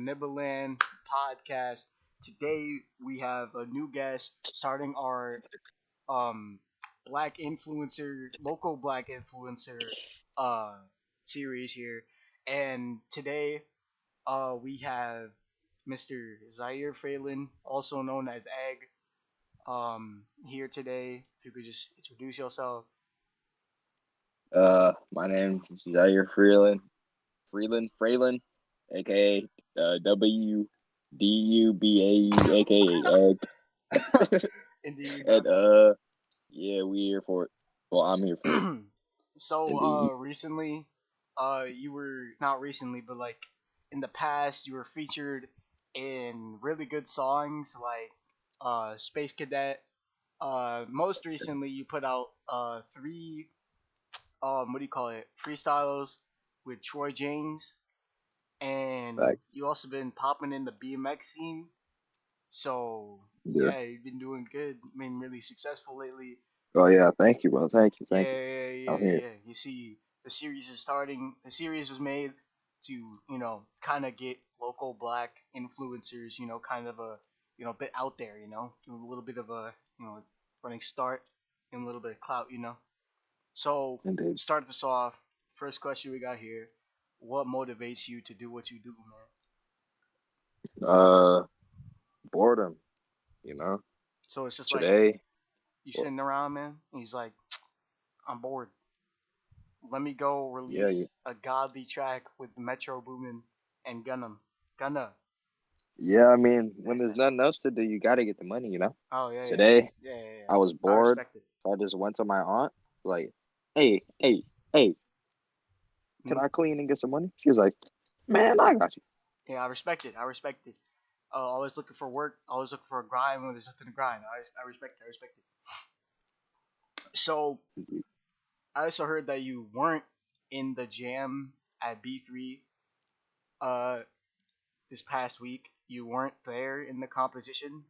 Nibberland podcast. Today we have a new guest starting our um local black influencer uh series here. And today we have Mr. Zaire Phelan, also known as Egg, here today. If you could just introduce yourself. My name is Zaire Freeland, aka WDUBAU, aka Egg. Indeed, bro. And yeah, we here for it. Well, I'm here for it. So Indeed. recently, you were not recently, but like in the past, you were featured in really good songs like Space Cadet. Most recently, you put out three what do you call it, freestyles with Troy James, and Like, you also been popping in the BMX scene. So yeah. yeah, you've been doing good. I mean, really successful lately. Oh yeah, thank you, bro. Yeah, Thank you. yeah, yeah, I'm yeah, here. yeah. You see, the series is starting. The series was made to, kind of get local black influencers, kind of a, bit out there, do a little bit of a, running start and a little bit of clout. So, Indeed. start this off. First question we got here: what motivates you to do what you do, man? Uh, Boredom. You know, So it's just like today. you Well, sitting around, man, and he's like, I'm bored. Let me go yeah, release a godly track with Metro Boomin and Gunna. yeah. I mean, when there's nothing else to do, you gotta get the money. Oh yeah, yeah, Today, yeah, yeah, yeah. I was I bored, respect it. so I just went to my aunt, like, hey, can Mm, I clean and get some money? She was like, man, I got you. yeah, I respect it. I respect it. Always looking for work. Always looking for a grind when there's nothing to grind. I respect it. I respect it. So I also heard that you weren't in the jam at B3 uh this past week. You weren't there in the competition.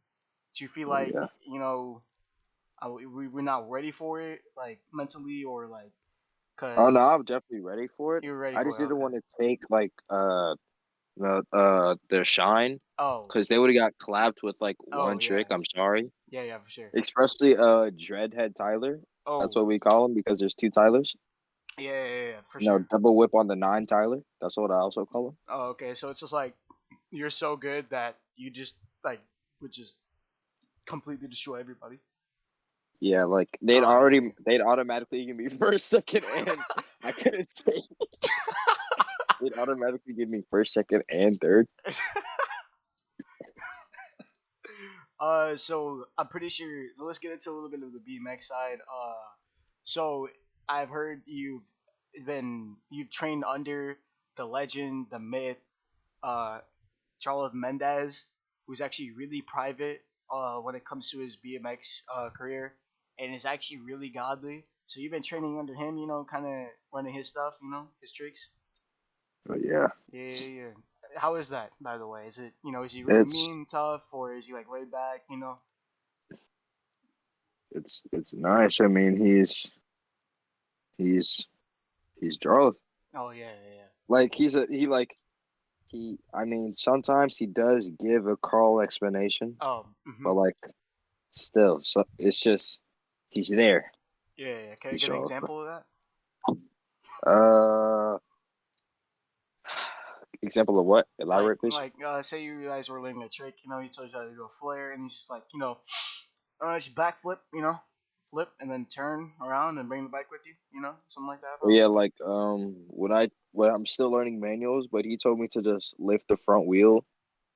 Do you feel Oh like yeah. we're not ready for it, like mentally or like, Oh no, cause I'm definitely ready for it. you're ready I for just it? didn't Okay. want to take like their shine, Oh. because they would have got clapped with like Oh one yeah. trick. I'm sorry, Yeah, yeah, for sure. especially Dreadhead Tyler. That's Oh. what we call him because there's two Tylers. Yeah, yeah, yeah, yeah, for You know, sure. double whip on the nine Tyler. That's what I also call him. Oh, okay. So it's just like you're so good that you just like would just completely destroy everybody. Yeah, like Oh yeah. they'd automatically give me first, second, and I couldn't say they'd automatically give me first, second, and third. Yeah. So I'm pretty sure. So let's get into a little bit of the BMX side. So I've heard you've trained under the legend, the myth, uh, Charles Mendez, who's actually really private when it comes to his BMX career, and is actually really godly. So you've been training under him, kind of running his stuff, his tricks. But yeah, Yeah, yeah, yeah. How is that, by the way? Is it, is he really it's mean, tough, or is he like laid back? it's nice. I mean, he's he's Jarlath. Oh yeah, yeah, yeah. Like he. I mean, sometimes he does give a Carl explanation, Oh, but like still, so it's just he's there. yeah, yeah, yeah. Can I He's get an Jarlath. example of that? Uh, example of what? Like, Elaborate, please. say you guys were learning a trick, he told you how to do a flare, and he's just like, just backflip, flip and then turn around and bring the bike with you, something like that, Yeah, probably. like when I'm still learning manuals, but he told me to just lift the front wheel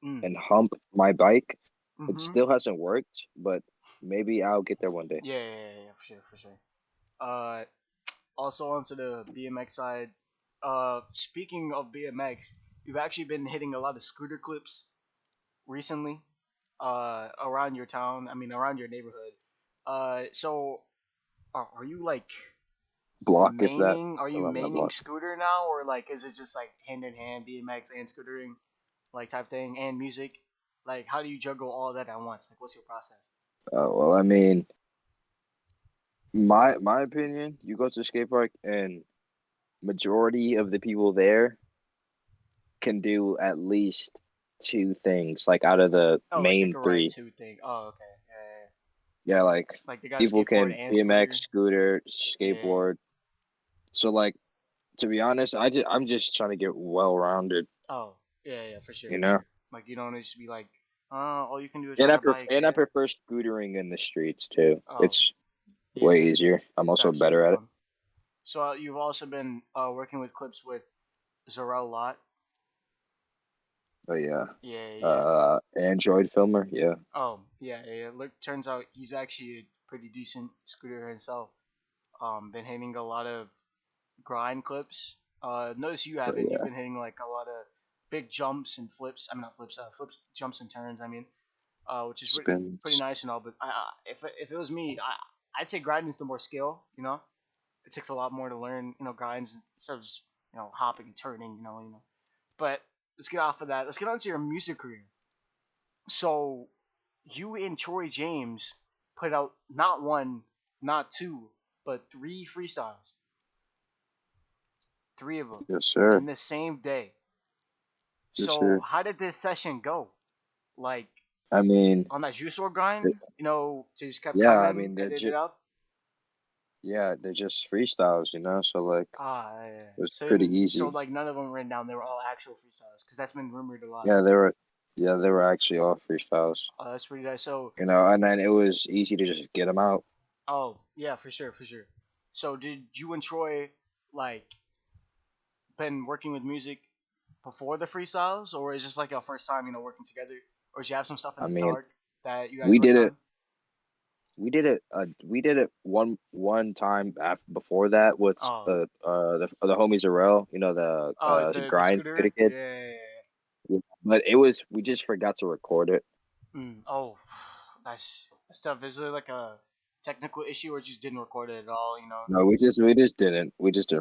Mm. and hump my bike. It Mm-hmm. still hasn't worked, but maybe I'll get there one day. Yeah, yeah, yeah, yeah, for sure, for sure. Uh, Also onto the BMX side. Speaking of BMX, you've actually been hitting a lot of scooter clips recently. Around your town. I mean, around your neighborhood. So are you like Block if that. maining? Are you Well, I'm not maining block. scooter now, or like is it just like hand in hand BMX and scootering, like type thing, and music? Like, how do you juggle all that at once? Like, what's your process? Well, I mean, my opinion, you go to the skate park and majority of the people there can do at least two things, like out of the Oh, like they main could ride three. two thing. Oh, okay. Yeah, yeah, yeah. Yeah, like Like they got a people skateboard can and BMX, scooter. scooter, Yeah, yeah, yeah. skateboard. So like to be honest, I'm just trying to get well rounded, Oh, yeah, yeah, for sure, you for know. sure. Like you don't just be like, all you can do is And ride a bike. I Yeah. prefer scootering in the streets too. Oh, It's yeah, way yeah. easier. I'm It's also actually better at it. fun. So you've also been working with clips with Zaire a lot. But yeah, Yeah, yeah. Android filmer, yeah, Oh, yeah, yeah. Look, turns out he's actually a pretty decent scooter himself. Been hitting a lot of grind clips. Notice you but haven't. You've yeah, been hitting like a lot of big jumps and flips. I mean, not flips. Flips, jumps and turns. I mean, which is pretty spins. nice and all. But if it was me, I'd say grinding's the more skill. You know, it takes a lot more to learn. You know, grinds instead of just hopping and turning. You know. But let's get off of that. Let's get on to your music career. So you and Troy James put out not one, not two, but three freestyles, three of them, Yes, sir. in the same day. Yes, So sir. how did this session go? Like I mean, on that juice or grind, just kept yeah, I coming, mean edit it up. they're just freestyles, you know. So like Ah, yeah. it was So pretty so easy. like none of them written down. They were all actual freestyles because that's been rumored a lot. Yeah, they were actually all freestyles, Oh, that's pretty nice. So you know. And then it was easy to just get them out. oh yeah, for sure, for sure. So did you and Troy like been working with music before the freestyles, or is this like your first time, working together, or did you have some stuff in I the mean, dark that you guys we did worked it. on? We did it one time before that with Oh, the homies Arel, you know, oh, the the grind scooter scooter, kid. yeah. Yeah. But it was we just forgot to record it. Oh, that's tough. Is there like a technical issue, or just didn't record it at all? No, we just didn't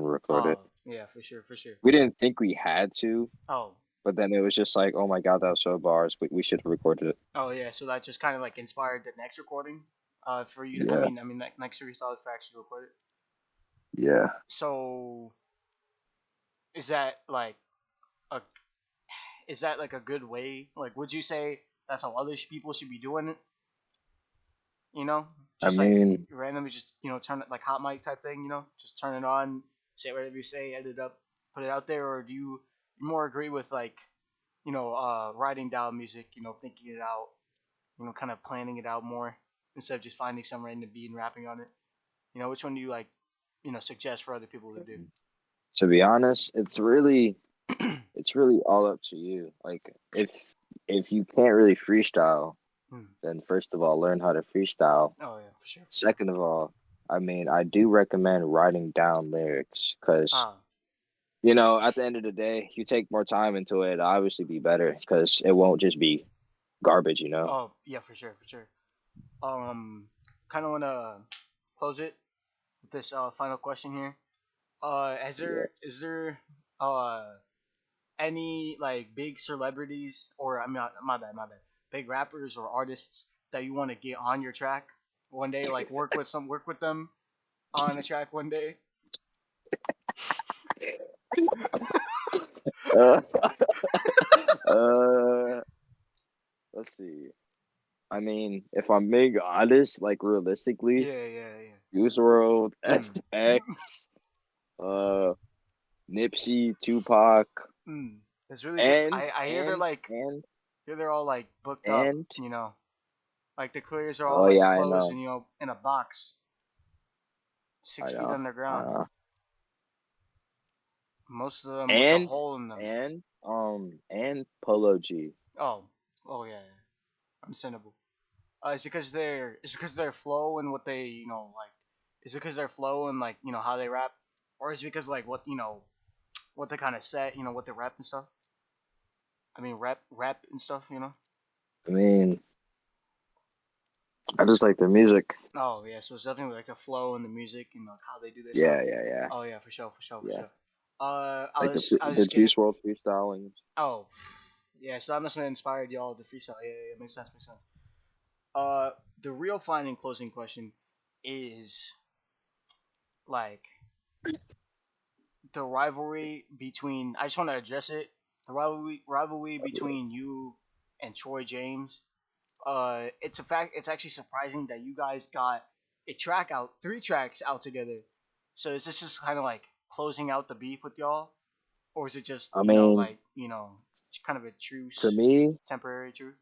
record it. Oh, yeah, for sure, for sure. We didn't think we had to, Oh, but then it was just like, oh my god, that was so bars. We should have recorded it. oh yeah. So that just kind of like inspired the next recording, for you. Yeah, Next freestyle for actually record it. yeah. So is that like a is that like a good way? Like, would you say that's how other people should be doing it? You know, I just like mean, randomly, just turn it like hot mic type thing. Just turn it on, say whatever you say, edit it up, put it out there, or do you more agree with like writing down music, thinking it out, kind of planning it out more instead of just finding some random beat and rapping on it? Which one do you like, suggest for other people to do? to be honest, it's really all up to you. Like if you can't really freestyle, Hmm. then first of all, learn how to freestyle. Oh yeah, for sure, for sure. Second of all, I mean, I do recommend writing down lyrics because, Ah, you know, at the end of the day, if you take more time into it, it'll obviously be better because it won't just be garbage, you know? oh yeah, for sure, for sure. Kind of wanna close it with this final question here. Yeah. Is there uh any like big celebrities, or I mean, my bad, big rappers or artists that you want to get on your track one day, like work with them on a track one day? Uh, uh, let's see. I mean, if I'm being honest, like realistically, Yeah, yeah, yeah. Use World, Mm. FX, uh, Nipsey, Tupac, Mm. It's really good. and I hear they're and like and hear they're all like booked up. and Like the clears are all oh like yeah, I closed know, and in a box, I 6 feet know, I underground. know. Most of them with a And hole in them. and Polo G. Oh, oh yeah, yeah. Understandable. Is it because their flow and what they like? Is it because their flow and like how they rap, or is it because like what they kind of set, what they rap and stuff? I mean rap and stuff. I mean, I just like the music. Oh yeah, so it's definitely like the flow and the music and like how they do their stuff. Yeah, yeah, yeah, Oh yeah, for sure, for sure, for yeah. sure. I'll Like just I'll the just get it. Juice World freestyling. Oh yeah, so that must have inspired y'all to freestyle. Yeah, yeah, yeah, makes sense, makes sense. The real final closing question is like the rivalry between. I just want to address it. the rivalry between you and Troy James. It's a fact. It's actually surprising that you guys got a track out, three tracks out together. So is this just kind of like closing out the beef with y'all, or is it just I mean, like kind of a to truce, me, temporary truce?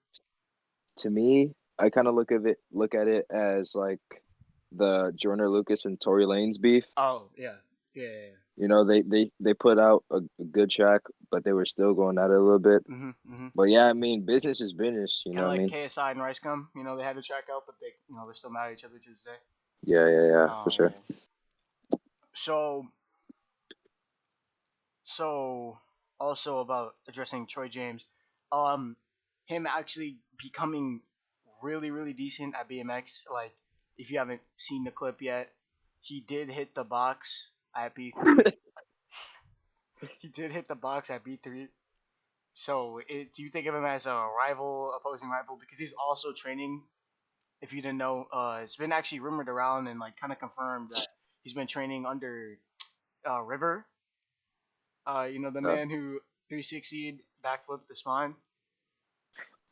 to me, I kind of look at it as like the Jordan Lucas and Tory Lanez beef. Oh yeah, yeah, yeah. You know, they put out a good track, but they were still going at it a little bit. Mhm, mhm. But yeah, I mean, business is business. You know Kind of what I like mean? KSI and Rice Gum. They had a track out, but they're still mad at each other to this day. Yeah, yeah, yeah, for Oh sure. yeah. So So, also about addressing Troy James, um, him actually becoming really, really decent at BMX. Like, if you haven't seen the clip yet, he did hit the box at B3. He did hit the box at B3. So, do you think of him as a rival, opposing rival? Because he's also training. If you didn't know, it's been actually rumored around and like kind of confirmed that he's been training under River. The Uh, man who 360'd backflip the spine.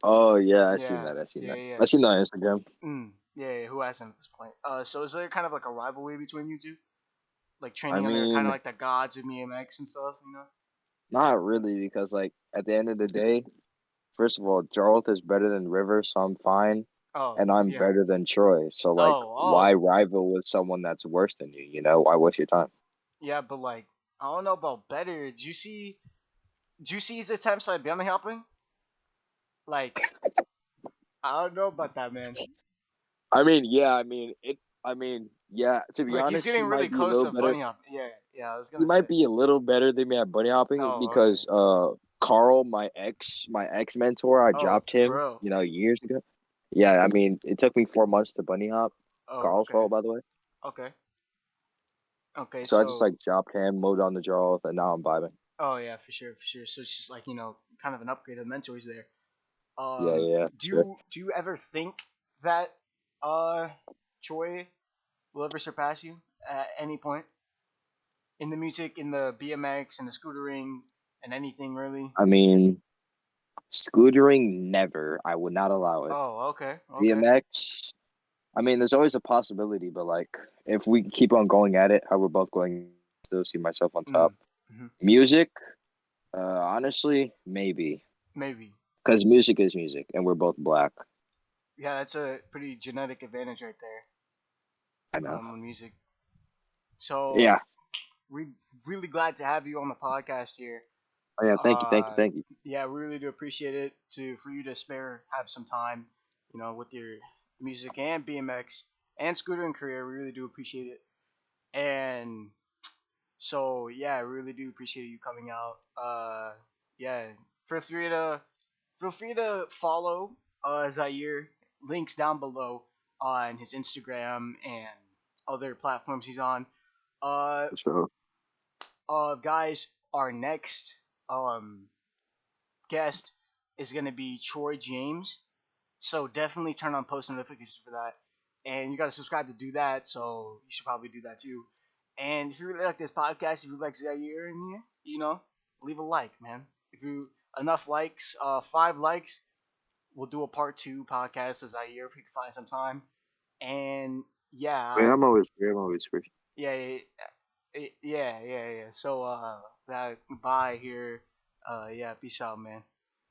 oh yeah, I seen Yeah, that. I seen yeah, that. yeah, I seen that on Instagram. yeah, yeah. Who hasn't at this point? So is there kind of like a rivalry between you two, like I training under kind of mean, like the gods of BMX and stuff? not really, because like at the end of the day, first of all, Jarlth is better than River, so I'm fine, Oh, and I'm yeah. better than Troy. So like, Oh, why oh, rival with someone that's worse than you? You know, why waste your time? yeah. But like, I don't know about better. Did you see his attempts at bunny hopping? Like, I don't know about that, man. I mean, yeah, I mean it. I mean, yeah. To be Like, he's honest, he getting really might be a close little to better. bunny hopping. Yeah, yeah. I was He gonna say. might be a little better than me at bunny hopping Oh, okay. because Carl, my ex mentor, I Oh, dropped him, for real. you know, years ago. Yeah, I mean, it took me 4 months to bunny hop. Oh, Carl's okay, fault, by the way. okay, okay. So I just So, like dropped him, moved on to Jarl, and now I'm vibing. oh yeah, for sure, for sure. So it's just like kind of an upgrade of mentors there. Yeah, yeah, yeah, Do sure. you ever think that uh Troy will ever surpass you at any point in the music, in the BMX, and the scootering, and anything really? I mean, scootering, never. I would not allow it. Oh, okay, okay. BMX, I mean, there's always a possibility, but like, if we keep on going at it, how we're both going, I still see myself on top. Mm, hmm. Music, honestly, maybe. Maybe. Because music is music, and we're both black. Yeah, that's a pretty genetic advantage right there. I know. With music. So Yeah. we really glad to have you on the podcast here. Oh, yeah. Thank you. Thank you. Uh, Thank you. yeah, we really do appreciate it for you to have some time, with your music and BMX and scootering career. We really do appreciate it. And so yeah, I really do appreciate you coming out. Yeah, feel free to follow Zaire. Links down below on his Instagram and other platforms he's on. Uh, So, guys, our next guest is gonna be Troy James. So definitely turn on post notifications for that. And you gotta subscribe to do that, so you should probably do that too. And if you really like this podcast, if you like Zaire in here, leave a like, man. If you enough likes, 5 likes, we'll do a part two podcast of Zaire if we can find some time. And yeah, yeah, I'm always free. I'm always free. yeah, yeah, yeah, yeah, yeah. So bye here. Yeah, peace out, man.